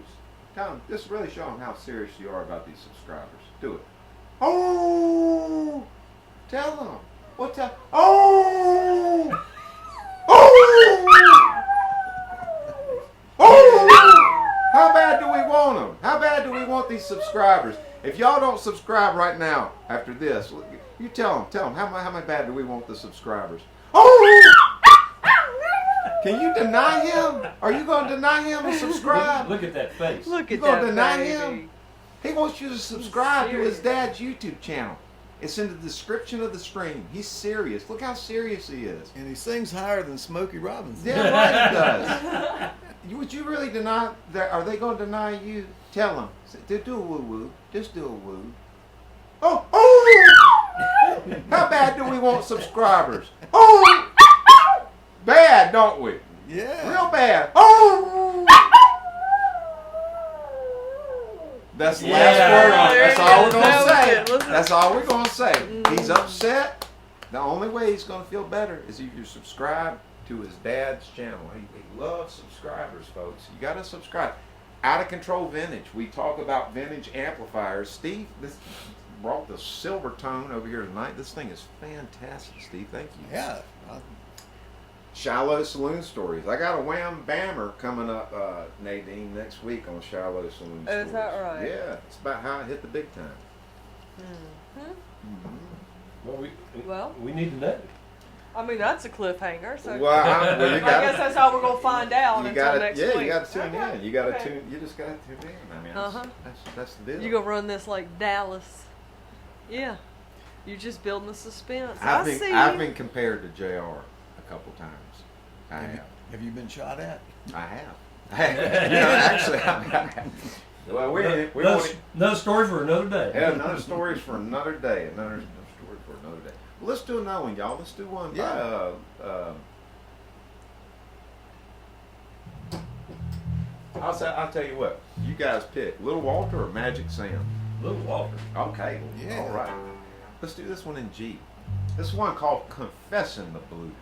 Tell him. Just really show him how serious you are about these subscribers. Do it. Oh! Tell them. What tell? Oh! Oh! Oh! How bad do we want them? How bad do we want these subscribers? If y'all don't subscribe right now after this, you tell them. How bad do we want the subscribers? Oh! Can you deny him? Are you going to deny him and subscribe? Look at that face. Look You at gonna that deny baby. him? He wants you to subscribe to his serious. dad's YouTube channel. It's in the description of the stream. He's serious. Look how serious he is. And he sings higher than Smokey Robinson. Yeah, right he does. Would you really deny that? Are they going to deny you? Tell them. Do a woo-woo. Just do a woo. Oh! How bad do we want subscribers? Oh! Bad, don't we? Yeah. Real bad. Oh! That's the last word on it. That's all we're going to say. That's all we're going to say. He's upset. The only way he's going to feel better is if you subscribe to his dad's channel. He loves subscribers, folks. You got to subscribe. Out of Control Vintage. We talk about vintage amplifiers. Steve, this brought the silver tone over here tonight. This thing is fantastic, Steve. Thank you. Yeah. Shallow Saloon Stories. I got a wham bammer coming up, Nadine, next week on Shallow Saloon Stories. Is that right? Yeah, it's about how I hit the big time. Well, we need to know. I mean, that's a cliffhanger. So Well, I guess that's all we're gonna find out you until gotta, next yeah, week. you got to tune Okay. in. You got to Okay. tune. You just got to tune in. I mean, that's the deal. You gonna run this like Dallas? Yeah. You're just building the suspense. I've see been you. compared to JR a couple times. I have. Have you been shot at? I have. Actually, I have. Well, we won't. Another story for another day. Yeah, another story's for another day. Another story for another day. Well, let's do another one, y'all. Let's do one by I'll tell you what. You guys pick Little Walter or Magic Sam. Little Walter. Okay. Yeah. All right. Let's do this one in G. This one called Confessing the Blues.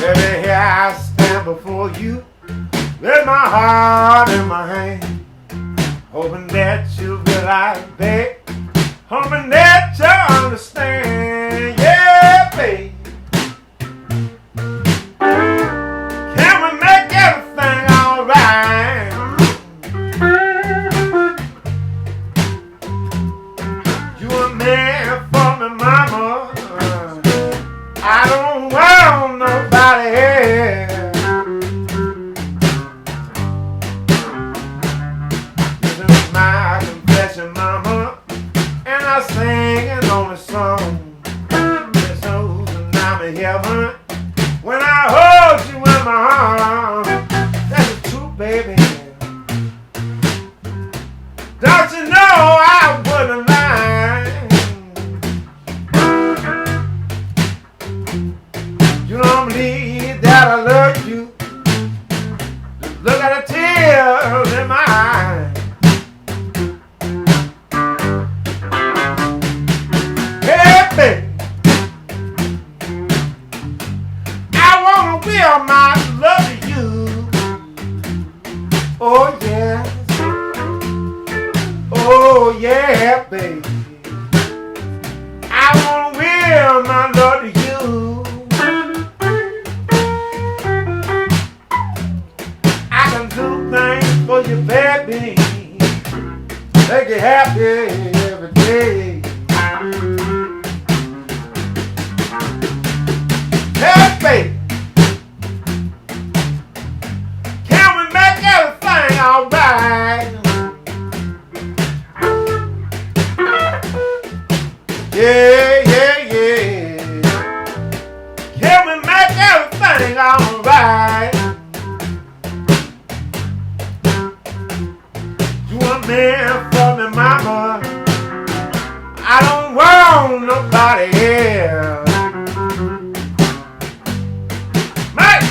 Baby, here I stand before you with my heart in my hand, hoping that you'll realize, babe, hoping that you'll understand, yeah, babe. Can we make everything alright? You a man for me, mama. I don't want nobody else. This is my confession, mama, and I sing an only song. This knows that I'm in heaven when I hold you in my arms. That's the truth, baby. Don't you know I wouldn't lie? You don't believe that I love you. Just look at the tears in my eyes. Hey, baby, I wanna will my love to you. Oh, yes. Oh, yeah, baby. my love to you. I can do things for you, baby. Make you happy every day. Hey, baby. Can we make everything alright? Yeah, yeah, yeah. Can we make everything alright? You a man for me, mama. I don't want nobody else. Mike!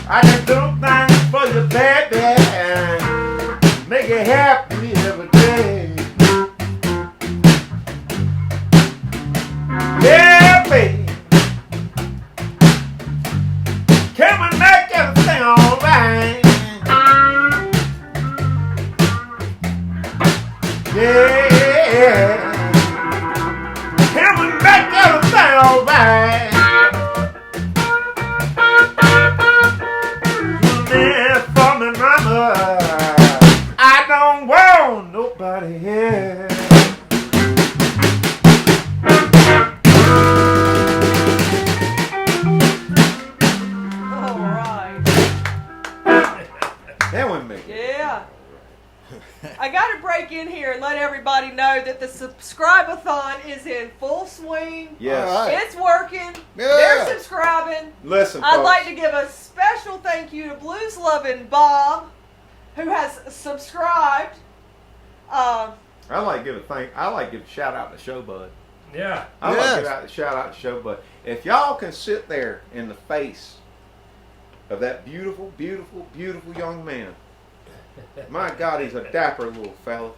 I can do things for you, baby, and make you happy every day. Yeah, baby. Can we make everything alright? Yeah. Can we make everything alright? I don't want nobody else. All right. That one made it. Yeah. I got to break in here and let everybody know that the subscribe-a-thon is in full swing. Yes. All right. It's working. Yeah. They're subscribing. Listen, I'd folks. like to give a special thank you to Blues Lovin' Bob, who has subscribed. I like to give a shout out to Showbud. Yeah. I like Yes. to give a shout out to Showbud. If y'all can sit there in the face of that beautiful, beautiful, beautiful young man, my God, he's a dapper little fella.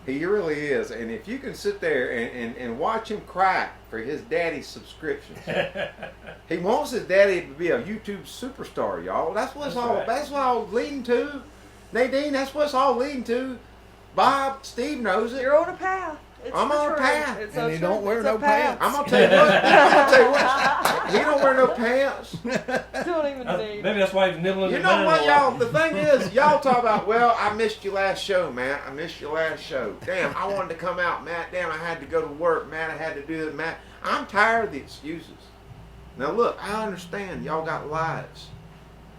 He really is. And if you can sit there and watch him cry for his daddy's subscriptions, he wants his daddy to be a YouTube superstar, y'all. That's what it's That's all. right. That's what all leading to. Nadine, that's what it's all leading to. Bob, Steve knows it. You're on a path. It's I'm the on a truth. path. It's And the he truth. don't wear It's no a path. pants. I'm gonna tell you what. I'm gonna tell you what. He don't wear no pants. Don't even need. Maybe that's why he's nibbling You at know mine what, a lot. y'all? The thing is, y'all talk about, well, I missed your last show, man. I missed your last show. Damn, I wanted to come out, Matt. Damn, I had to go to work, Matt. I had to do it, Matt. I'm tired of the excuses. Now, look, I understand y'all got lives.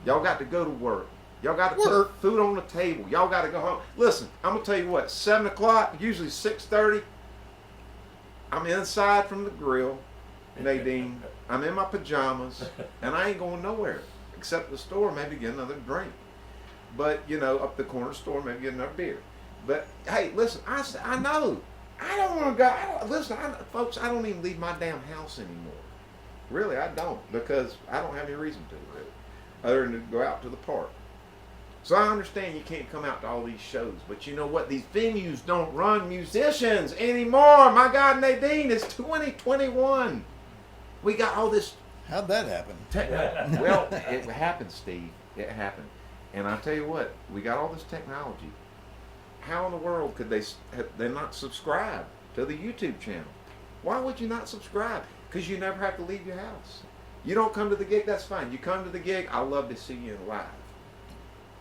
Y'all got to go to work. Y'all got to put food on the table. Y'all got to go home. Listen, I'm going to tell you what, 7 o'clock, usually 6:30, I'm inside from the grill, Nadine. I'm in my pajamas, and I ain't going nowhere. Except the store, maybe get another drink. But, you know, up the corner store, maybe get another beer. But, hey, listen, I know. I don't want to go. Listen, folks, I don't even leave my damn house anymore. Really, I don't. Because I don't have any reason to, really. Other than to go out to the park. So I understand you can't come out to all these shows. But you know what? These venues don't run musicians anymore. My God, Nadine, it's 2021. We got all this. How'd that happen? Well, it happened, Steve. It happened. And I tell you what, we got all this technology. How in the world could they not subscribe to the YouTube channel? Why would you not subscribe? Because you never have to leave your house. You don't come to the gig, that's fine. You come to the gig, I love to see you live.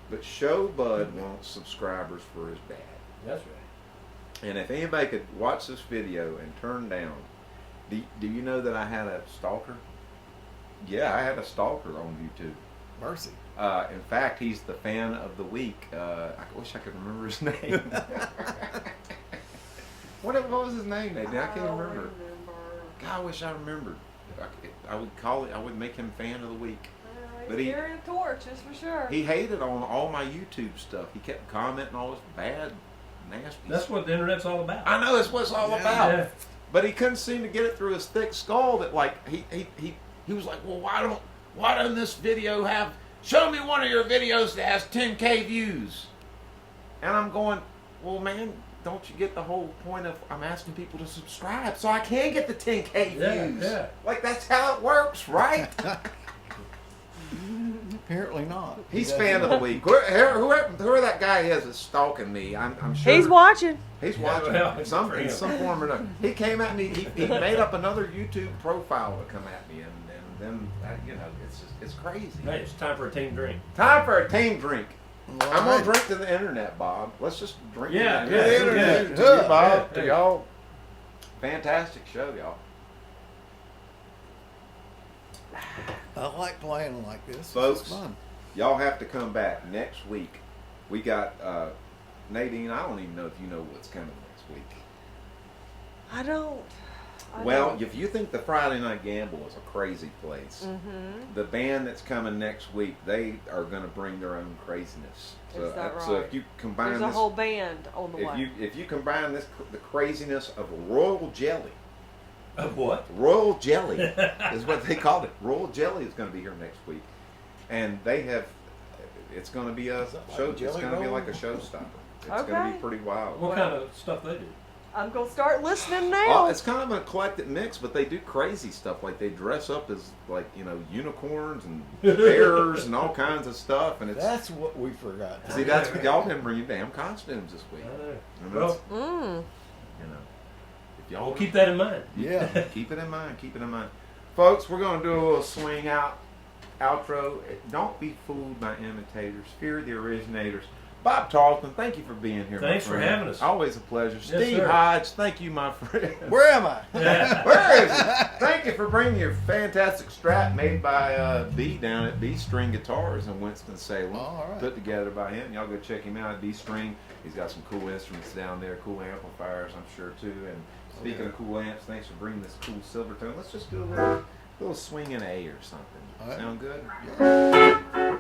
But Show Bud wants subscribers for his bad. That's right. And if anybody could watch this video and turn down, do you know that I had a stalker? Yeah, I had a stalker on YouTube. Mercy. In fact, he's the fan of the week. I wish I could remember his name. What was his name, Nadine? I can't remember. God, I wish I remembered. I would call it. I would make him fan of the week. But he's carrying a torch, that's for sure. He hated on all my YouTube stuff. He kept commenting all this bad, nasty. That's what the internet's all about. I know that's what it's all about. Yeah. But he couldn't seem to get it through his thick skull that like he was like, well, why doesn't this video have? Show me one of your videos that has 10K views. And I'm going, well, man, don't you get the whole point of I'm asking people to subscribe so I can get the 10K views? Yeah. Like that's how it works, right? Apparently not. He's fan of the week. Whoever that guy is that's stalking me, I'm sure. He's watching. He's watching well, in some form or another. He came at me. He made up another YouTube profile to come at me, and then you know it's crazy. Hey, it's time for a team drink. Time for a team drink. Well, I'm gonna drink to the internet, Bob. Let's just drink. Yeah, to the internet. yeah. To you, Bob. Yeah. To y'all. Fantastic show, y'all. I like playing like this. Folks, It's fun. Y'all have to come back next week. We got Nadine. I don't even know if you know what's coming next week. I don't. Well, if you think the Friday Night Gamble is a crazy place, the band that's coming next week, they are going to bring their own craziness. So, Is that so right? if you combine There's a this, whole band on the way. if you combine this, the craziness of Royal Jelly, Of what? Royal Jelly is what they called it. Royal Jelly is going to be here next week, and they have. It's going to be a that like show. a It's jelly going to be roll? like a showstopper. It's going to Okay. be pretty wild. What kind of stuff they do? I'm going to start listening Oh, now. it's kind of an eclectic mix, but they do crazy stuff. Like they dress up as like unicorns and bears and all kinds of stuff. And it's That's what we forgot. see that's what y'all didn't bring your damn costumes this week. And Well, that's, you know, if y'all I'll keep that in mind. Yeah. keep it in mind. Keep it in mind, folks. We're gonna do a little swing out outro. Don't be fooled by imitators. Fear the originators. Bob Tarleton, thank you for being here. Thanks my for friend. having us. Always a pleasure. Yes, Steve sir. Hodge, thank you, my friend. Where am I? Yeah. Where is it? Thank you for bringing your fantastic strap made by B down at B String Guitars in Winston-Salem. All right. Put together by him. Y'all go check him out at B String. He's got some cool instruments down there, cool amplifiers, I'm sure, too. And speaking of cool amps, thanks for bringing this cool Silvertone. Let's just do a little swing in A or something. All right. Sound good? Yeah.